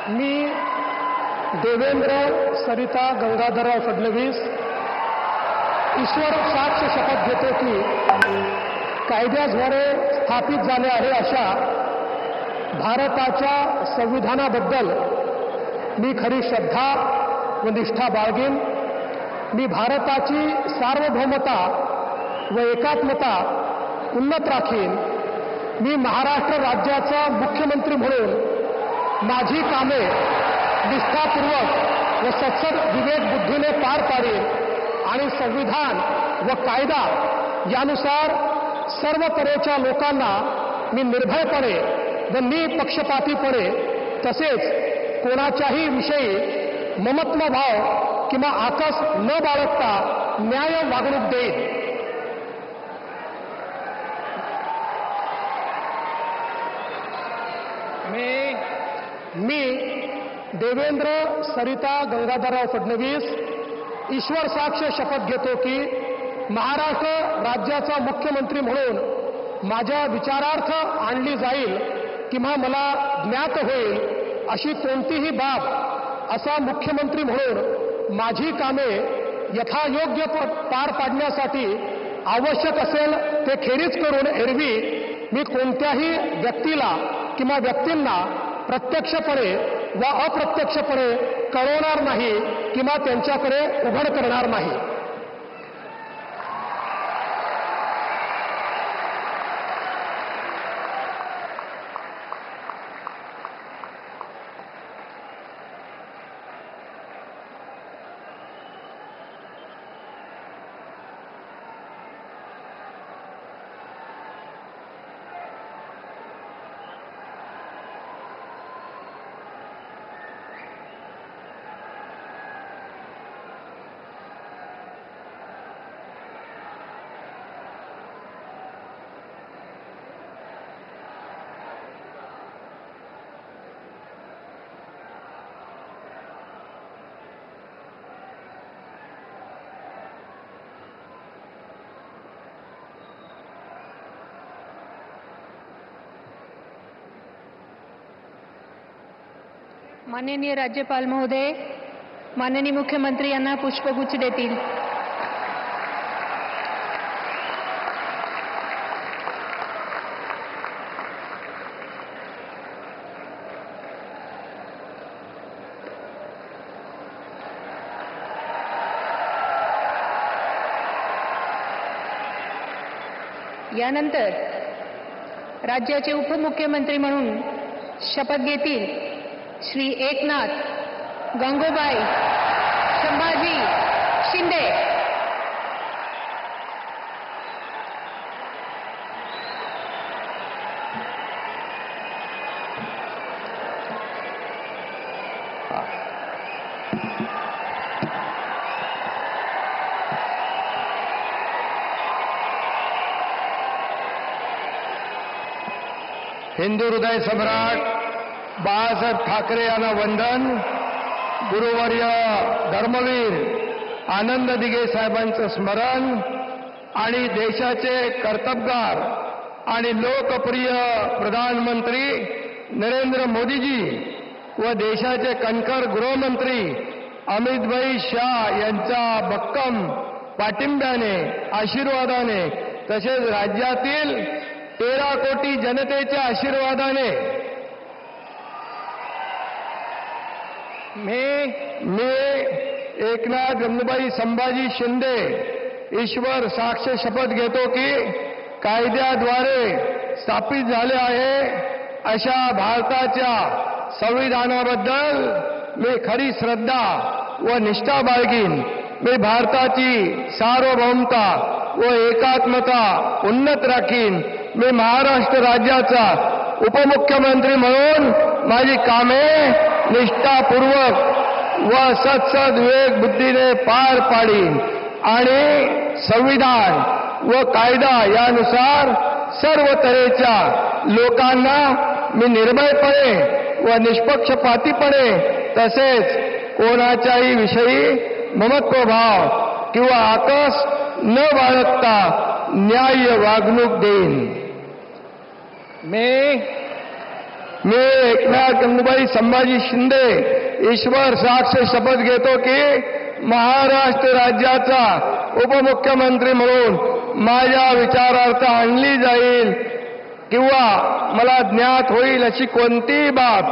मी देवेंद्र सरिता गंगाधरराव फडणवीस ईश्वर साक्ष शपथ घेतो की कायद्याद्वारे स्थापित झाले आहे अशा भारताच्या संविधानाबद्दल मी खरी श्रद्धा व निष्ठा बाळगेन. मी भारताची सार्वभौमता व एकात्मता उन्नत राखीन. मी महाराष्ट्र राज्याचा मुख्यमंत्री म्हणून माझी कामे निष्ठापूर्वक व सत्सद विवेक बुद्धीने पार पाडेन आणि संविधान व कायदा यानुसार सर्व तऱ्हेच्या लोकांना मी निर्भयपणे व निपक्षपातीपणे तसेच कोणाच्याही विषयी ममत्व भाव किंवा आकस न बाळगता न्याय वागणूक देईन. मी देवेंद्र सरिता गंगाधरराव फडणवीस ईश्वर साक्ष शपथ घेतो की महाराष्ट्र राज्याचा मुख्यमंत्री म्हणून माझ्या विचारार्थ आणली जाईल किंवा मला ज्ञात होईल अशी कोणतीही बाब असा मुख्यमंत्री म्हणून माझी कामे यथायोग्य पार पाडण्यासाठी आवश्यक असेल ते खेरीज करून एरवी मी कोणत्याही व्यक्तीला किंवा व्यक्तींना प्रत्यक्षपणे व अप्रत्यक्षपणे कळवणार नाही किंवा त्यांच्याकडे उघड करणार नाही. माननीय राज्यपाल महोदय, माननीय मुख्यमंत्री यांना पुष्पगुच्छ देतील. यानंतर राज्याचे उपमुख्यमंत्री म्हणून शपथ घेतील श्री एकनाथ गंगूबाई संभाजी शिंदे. हिंदू हृदय सम्राट बाळासाहेब ठाकरे यांना वंदन. गुरुवर्य धर्मवीर आनंद दिघे साहेबांचं स्मरण आणि देशाचे कर्तबगार आणि लोकप्रिय प्रधानमंत्री नरेंद्र मोदीजी व देशाचे कणखर गृहमंत्री अमितभाई शाह यांच्या भक्कम पाठिंब्याने आशीर्वादाने तसेच राज्यातील 13 कोटी जनतेच्या आशीर्वादाने मी एकनाथ गंगूबाई संभाजी शिंदे ईश्वर साक्ष शपथ घेतो की कायद्याद्वारे स्थापित झाले आहे अशा भारताच्या संविधानाबद्दल मी खरी श्रद्धा व निष्ठा बाळगीन. मी भारताची सार्वभौमता व एकात्मता उन्नत राखीन. मी महाराष्ट्र राज्याचा उपमुख्यमंत्री म्हणून माझी कामे निष्ठापूर्वक व सत्सद विवेक बुद्धीने पार पाडीन आणि संविधान व कायदा यानुसार सर्व तऱ्हेच्या लोकांना मी निर्भयपणे व निष्पक्षपातीपणे तसेच कोणाच्याही विषयी ममत्वभाव किंवा आकस न बाळगता न्याय्य वागणूक देईन. मी एकनाथ गंगूबाई संभाजी शिंदे ईश्वर साक्ष शपथ घेतो की महाराष्ट्र राज्याचा उपमुख्यमंत्री म्हणून माझ्या विचारार्थ आणली जाईल किंवा मला ज्ञात होईल अशी कोणतीही बाब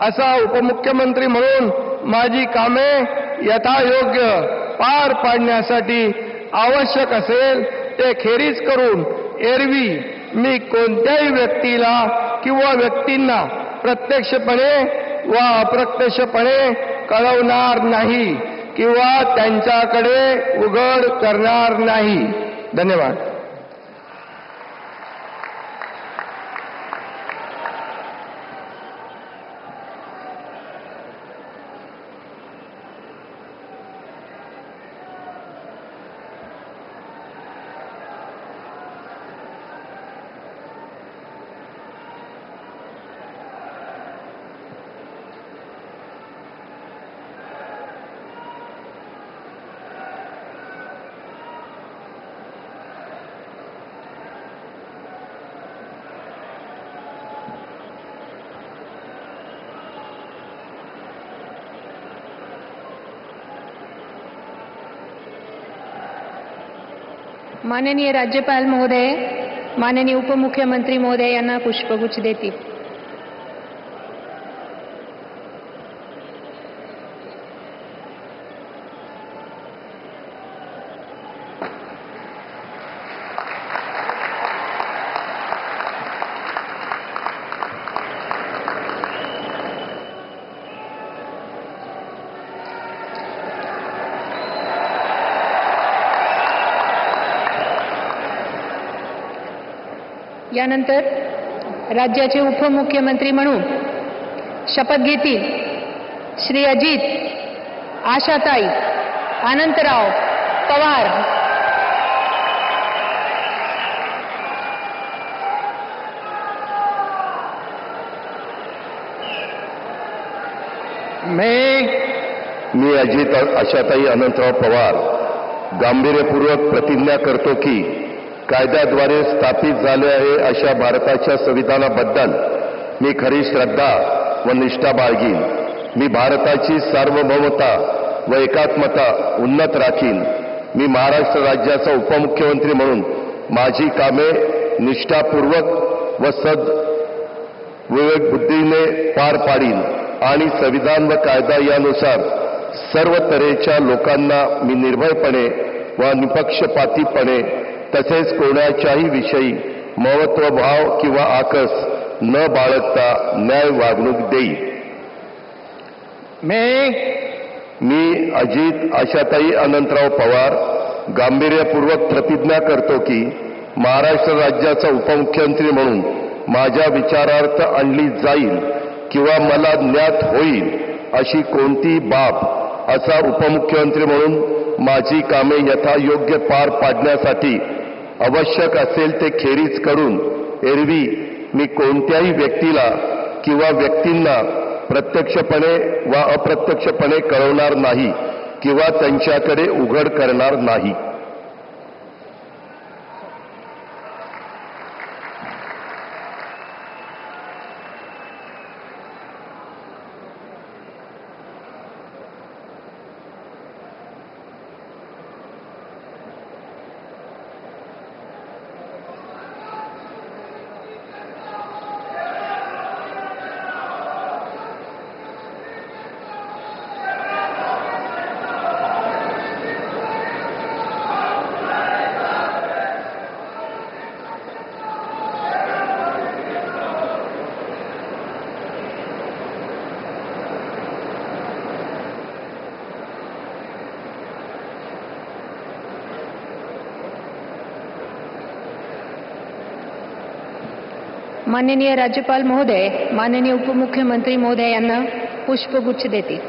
असा उपमुख्यमंत्री म्हणून माझी कामे यथायोग्य पार पाडण्यासाठी आवश्यक असेल ते खेरीज करून एरवी मी कोणत्याही व्यक्तीला किंवा व्यक्तींना प्रत्यक्षपणे वा अप्रत्यक्षपणे कळवणार नाही किंवा त्यांच्याकडे उघड करणार नाही. धन्यवाद. माननीय राज्यपाल महोदय, माननीय उपमुख्यमंत्री महोदय यांना पुष्पगुच्छ देतील. यानंतर राज्याचे उपमुख्यमंत्री म्हणून शपथ घेतील श्री अजित आशाताई अनंतराव पवार. मी अजित आशाताई अनंतराव पवार गांभीर्यपूर्वक प्रतिज्ञा करतो की कायद्याद्वारे स्थापित झाले आहे अशा भारताच्या संविधानाबद्दल मी खरी श्रद्धा व निष्ठा बाळगीन. मी भारताची सार्वभौमता व एकात्मता उन्नत राखीन. मी महाराष्ट्र राज्याचा उपमुख्यमंत्री म्हणून माझी कामे निष्ठापूर्वक व विवेक बुद्धीने पार पाडीन आणि संविधान व कायदा यानुसार सर्व तऱ्हेच्या लोकांना मी निर्भयपणे व निपक्षपातीपणे तसेच कोणाच्याही विषयी महत्वभाव किंवा आकस न बाळगता न्याय वागणूक देईल. मी अजित आशाताई अनंतराव पवार गांभीर्यपूर्वक प्रतिज्ञा करतो की महाराष्ट्र राज्याचा उपमुख्यमंत्री म्हणून माझ्या विचारार्थ आणली जाईल किंवा मला ज्ञात होईल अशी कोणतीही बाब असा उपमुख्यमंत्री म्हणून माझी कामे यथायोग्य पार पाडण्यासाठी आवश्यक असेल ते खेरीज करून एरवी मी कोणत्याही व्यक्तीला किंवा व्यक्तींना प्रत्यक्षपणे वा अप्रत्यक्षपणे कळवणार नाही किंवा त्यांच्याकडे उघड करणार नाही. माननीय राज्यपाल महोदय, माननीय उपमुख्यमंत्री महोदय यांना पुष्पगुच्छ देतील.